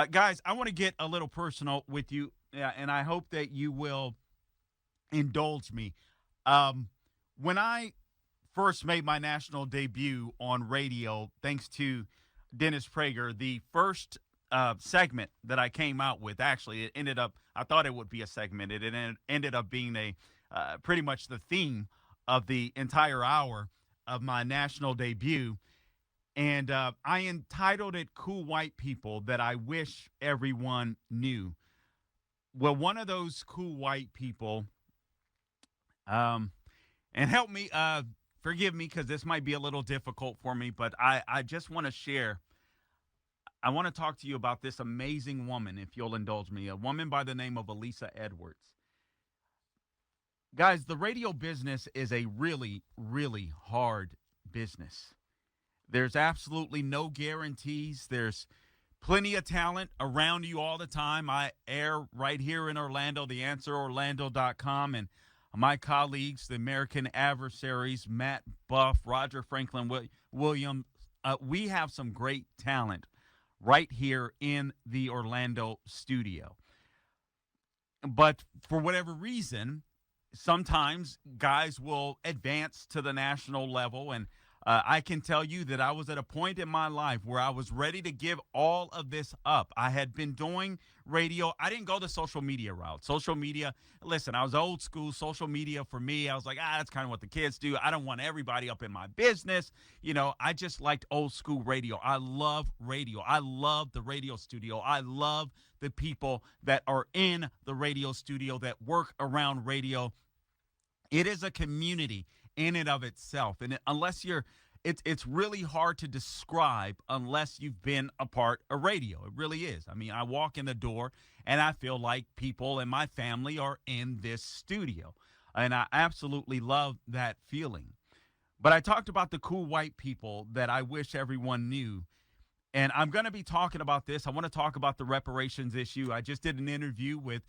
Guys, I want to get a little personal with you, and I hope that you will indulge me. Um, when I first made my national debut on radio, thanks to Dennis Prager, the first segment that I came out with, actually, it ended up, I thought it would be a segment. Ended up being pretty much the theme of the entire hour of my national debut. And I entitled it Cool White People That I Wish Everyone Knew. Well, one of those cool white people, um, and help me, forgive me because this might be a little difficult for me, but I just want to share. I want to talk to you about this amazing woman, if you'll indulge me, a woman by the name of Elisa Edwards. Guys, the radio business is a really, really hard business. There's absolutely no guarantees. There's plenty of talent around you all the time. I air right here in Orlando, theanswerorlando.com, and my colleagues, the American adversaries, Matt Buff, Roger Franklin Williams, we have some great talent right here in the Orlando studio. But for whatever reason, sometimes guys will advance to the national level. And I can tell you that I was at a point in my life where I was ready to give all of this up. I had been doing radio. I didn't go the social media route. Social media, listen, I was old school. Social media for me, I was like, that's kind of what the kids do. I don't want everybody up in my business. I just liked old school radio. I love radio. I love the radio studio. I love the people that are in the radio studio that work around radio. It is a community in and of itself, and unless you're, it's really hard to describe unless you've been a part of radio. It really is. I mean, I walk in the door and I feel like people in my family are in this studio, and I absolutely love that feeling. But I talked about the cool white people that I wish everyone knew. And I'm going to be talking about this. I want to talk about the reparations issue. I just did an interview with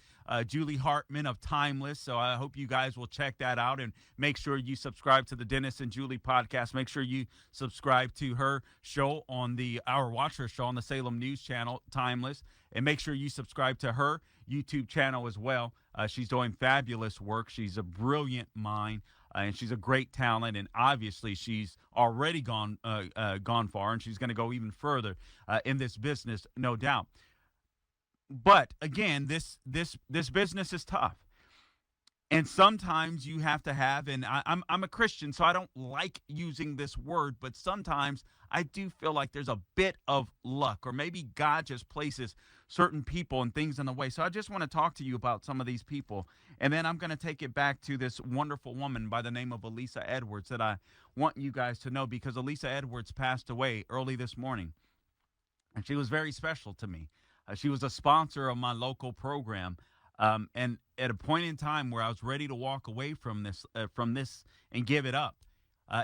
Julie Hartman of Timeless. So I hope you guys will check that out and make sure you subscribe to the Dennis and Julie podcast. Make sure you subscribe to her show on watch her show on the Salem News Channel, Timeless. And make sure you subscribe to her YouTube channel as well. She's doing fabulous work. She's a brilliant mind. And she's a great talent, and obviously she's already gone far, and she's going to go even further in this business, no doubt. But again, this business is tough, and sometimes you have to have. And I'm a Christian, so I don't like using this word, but sometimes I do feel like there's a bit of luck, or maybe God just places certain people and things in the way. So I just want to talk to you about some of these people. And then I'm going to take it back to this wonderful woman by the name of Elisa Edwards that I want you guys to know, because Elisa Edwards passed away early this morning. And she was very special to me. She was a sponsor of my local program. And at a point in time where I was ready to walk away from this and give it up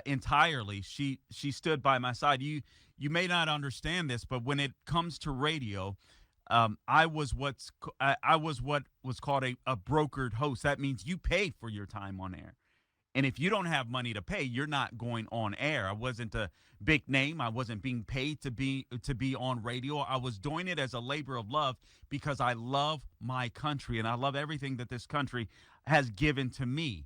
entirely, she stood by my side. You may not understand this, but when it comes to radio, I was what was called a brokered host. That means you pay for your time on air. And if you don't have money to pay, you're not going on air. I wasn't a big name. I wasn't being paid to be on radio. I was doing it as a labor of love because I love my country and I love everything that this country has given to me.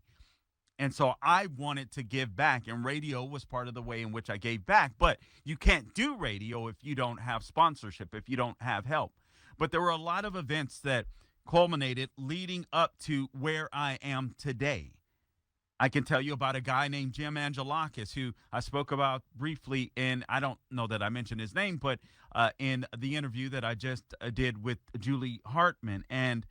And so I wanted to give back, and radio was part of the way in which I gave back. But you can't do radio if you don't have sponsorship, if you don't have help. But there were a lot of events that culminated leading up to where I am today. I can tell you about a guy named Jim Angelakis, who I spoke about briefly I don't know that I mentioned his name, but in the interview that I just did with Julie Hartman. And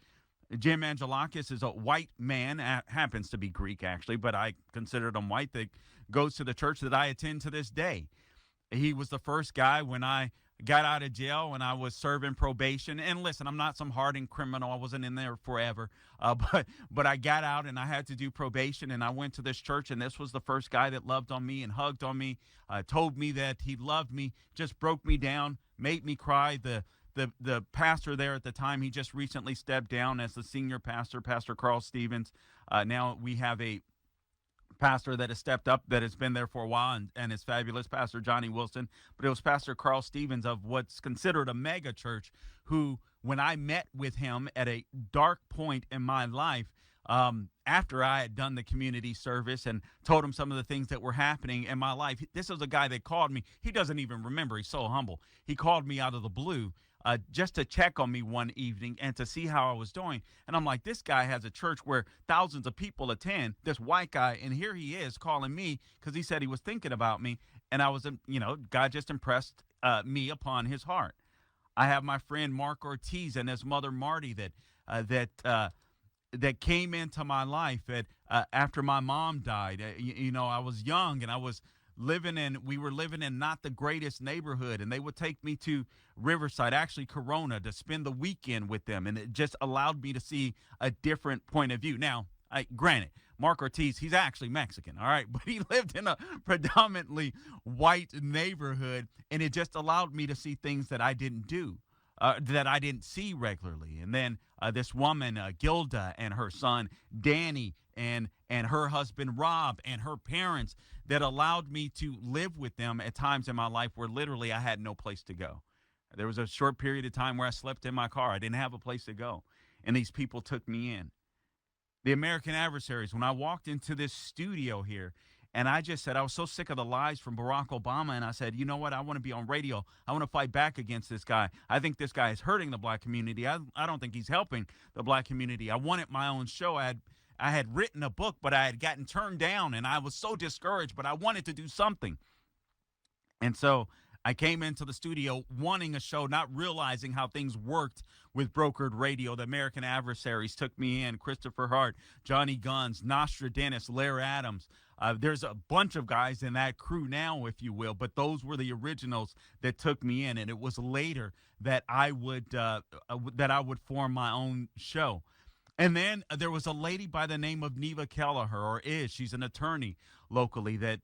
Jim Angelakis is a white man, happens to be Greek actually, but I considered him white, that goes to the church that I attend to this day. He was the first guy when I got out of jail and I was serving probation. And listen, I'm not some hardened criminal. I wasn't in there forever. But I got out and I had to do probation, and I went to this church, and this was the first guy that loved on me and hugged on me, told me that he loved me, just broke me down, made me cry. The pastor there at the time, he just recently stepped down as the senior pastor, Pastor Carl Stevens. Now we have a pastor that has stepped up, that has been there for a while, and is fabulous, Pastor Johnny Wilson. But it was Pastor Carl Stevens of what's considered a mega church, who, when I met with him at a dark point in my life, after I had done the community service and told him some of the things that were happening in my life, this was a guy that called me. He doesn't even remember. He's so humble. He called me out of the blue, just to check on me one evening and to see how I was doing. And I'm like, this guy has a church where thousands of people attend, this white guy, and here he is calling me because he said he was thinking about me. And I was, God just impressed me upon his heart. I have my friend Mark Ortiz and his mother Marty that came into my life after my mom died. I was young, and we were living in not the greatest neighborhood, and they would take me to Riverside, actually Corona, to spend the weekend with them. And it just allowed me to see a different point of view. Now, granted, Mark Ortiz, he's actually Mexican, all right, but he lived in a predominantly white neighborhood, and it just allowed me to see things that I didn't do. That I didn't see regularly. And then this woman, Gilda, and her son, Danny, and her husband, Rob, and her parents, that allowed me to live with them at times in my life where literally I had no place to go. There was a short period of time where I slept in my car. I didn't have a place to go. And these people took me in. The American Adversaries, when I walked into this studio here, and I just said, I was so sick of the lies from Barack Obama. And I said, you know what? I want to be on radio. I want to fight back against this guy. I think this guy is hurting the black community. I don't think he's helping the black community. I wanted my own show. I had written a book, but I had gotten turned down, and I was so discouraged, but I wanted to do something. And so I came into the studio wanting a show, not realizing how things worked with brokered radio. The American Adversaries took me in. Christopher Hart, Johnny Guns, Nostradamus, Lair Adams. There's a bunch of guys in that crew now, if you will, but those were the originals that took me in. And it was later that I would form my own show. And then there was a lady by the name of Neva Kelleher, or is. She's an attorney locally that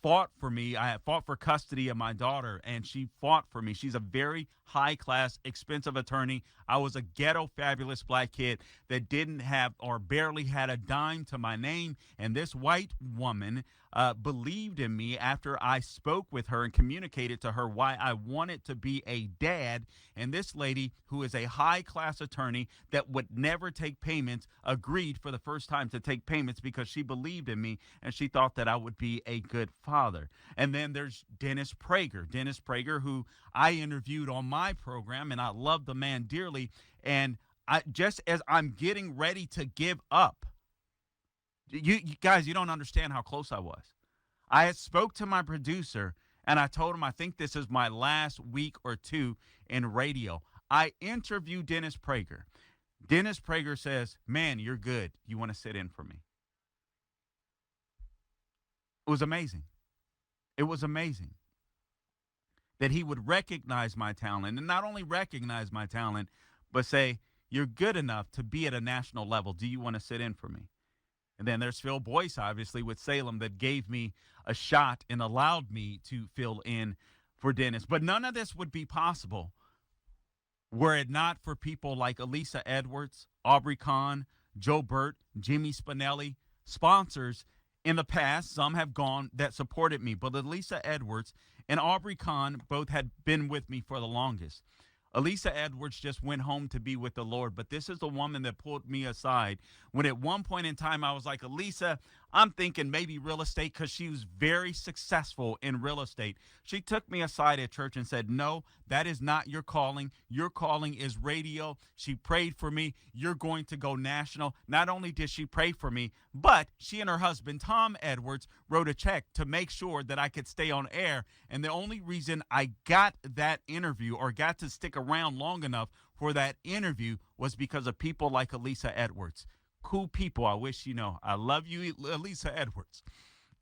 fought for me. I fought for custody of my daughter, and she fought for me. She's a very high-class, expensive attorney. I was a ghetto, fabulous black kid that didn't have or barely had a dime to my name, and this white woman believed in me after I spoke with her and communicated to her why I wanted to be a dad. And this lady, who is a high-class attorney that would never take payments, agreed for the first time to take payments because she believed in me and she thought that I would be a good father. And then there's Dennis Prager, who I interviewed on my program, and I love the man dearly. And just as I'm getting ready to give up, you guys, you don't understand how close I was. I had spoke to my producer, and I told him I think this is my last week or two in radio. I interviewed Dennis Prager. Dennis Prager says, man, you're good. You want to sit in for me? It was amazing. It was amazing that he would recognize my talent, and not only recognize my talent, but say, you're good enough to be at a national level. Do you want to sit in for me? And then there's Phil Boyce, obviously, with Salem, that gave me a shot and allowed me to fill in for Dennis. But none of this would be possible were it not for people like Elisa Edwards, Aubrey Kahn, Joe Burt, Jimmy Spinelli, sponsors in the past. Some have gone that supported me, but Elisa Edwards and Aubrey Kahn both had been with me for the longest. Elisa Edwards just went home to be with the Lord, but this is the woman that pulled me aside when at one point in time I was like, Elisa, I'm thinking maybe real estate, because she was very successful in real estate. She took me aside at church and said, no, that is not your calling. Your calling is radio. She prayed for me. You're going to go national. Not only did she pray for me, but she and her husband, Tom Edwards, wrote a check to make sure that I could stay on air. And the only reason I got that interview or got to stick around long enough for that interview was because of people like Elisa Edwards. Cool people. I wish you know. I love you, Elisa Edwards.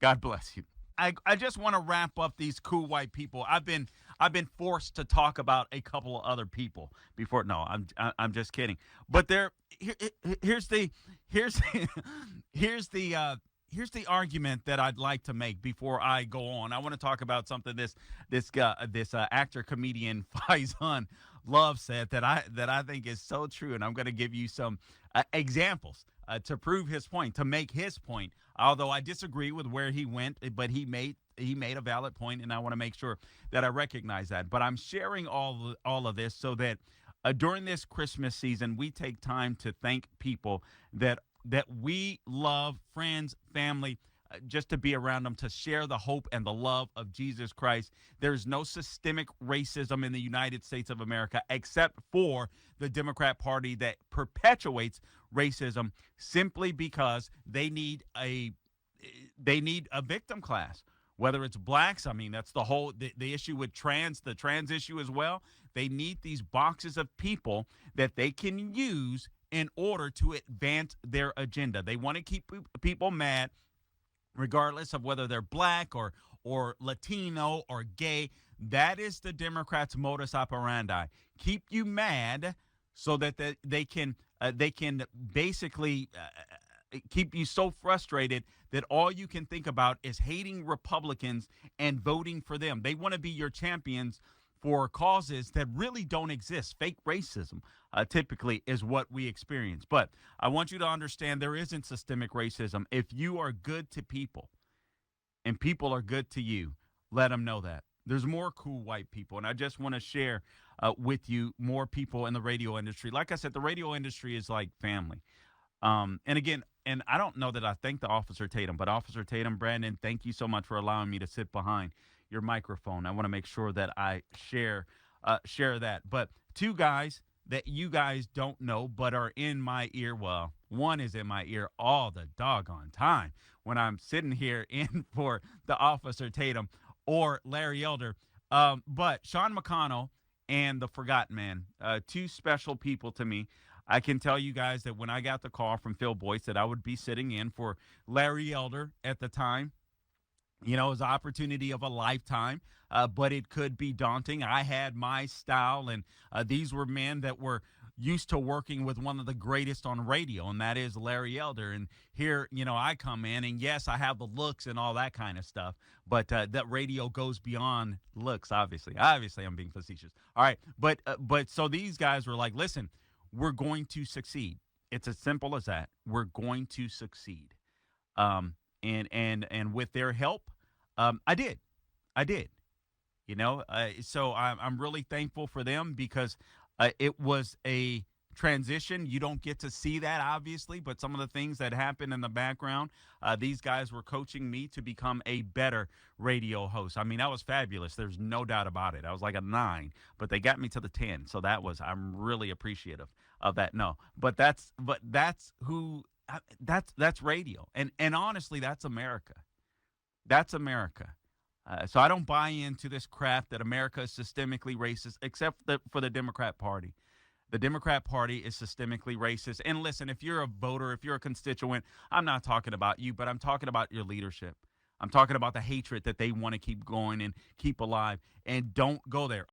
God bless you. I just want to wrap up these cool white people. I've been forced to talk about a couple of other people before. No, I'm just kidding. But here's the here's the argument that I'd like to make before I go on. I want to talk about something this actor comedian Faizan Love said that I think is so true, and I'm going to give you some examples to prove his point, to make his point. Although I disagree with where he went, but he made a valid point, and I want to make sure that I recognize that. But I'm sharing all of this so that during this Christmas season, we take time to thank people that we love, friends, family, just to be around them, to share the hope and the love of Jesus Christ. There's no systemic racism in the United States of America except for the Democrat Party that perpetuates racism simply because they need a victim class. Whether it's blacks, I mean, that's the issue with the trans issue as well. They need these boxes of people that they can use in order to advance their agenda. They want to keep people mad regardless of whether they're black or Latino or gay. That is the Democrats' modus operandi. Keep you mad so that they can basically keep you so frustrated that all you can think about is hating Republicans and voting for them. They want to be your champions for causes that really don't exist. Fake racism typically is what we experience. But I want you to understand there isn't systemic racism. If you are good to people and people are good to you, let them know that. There's more cool white people. And I just want to share with you more people in the radio industry. Like I said, the radio industry is like family. And again, and I don't know that I thank the Officer Tatum, but Officer Tatum, Brandon, thank you so much for allowing me to sit behind your microphone. I want to make sure that I share that. But two guys that you guys don't know but are in my ear. Well, one is in my ear all the doggone time when I'm sitting here in for the Officer Tatum or Larry Elder. But Sean McConnell and the Forgotten Man, two special people to me. I can tell you guys that when I got the call from Phil Boyce that I would be sitting in for Larry Elder at the time, it was an opportunity of a lifetime, but it could be daunting. I had my style, and these were men that were used to working with one of the greatest on radio, and that is Larry Elder. And here, I come in, and yes, I have the looks and all that kind of stuff, but that radio goes beyond looks, obviously. Obviously, I'm being facetious. All right, but so these guys were like, listen, we're going to succeed. It's as simple as that. We're going to succeed. And with their help, I did. So I'm really thankful for them because it was a transition. You don't get to see that, obviously, but some of the things that happened in the background, these guys were coaching me to become a better radio host. I mean, that was fabulous. There's no doubt about it. I was like a 9, but they got me to the 10. So I'm really appreciative of that. No, but that's who, that's radio. And honestly, that's America. That's America. So I don't buy into this crap that America is systemically racist, except for the Democrat Party. The Democrat Party is systemically racist. And listen, if you're a voter, if you're a constituent, I'm not talking about you, but I'm talking about your leadership. I'm talking about the hatred that they want to keep going and keep alive. And don't go there.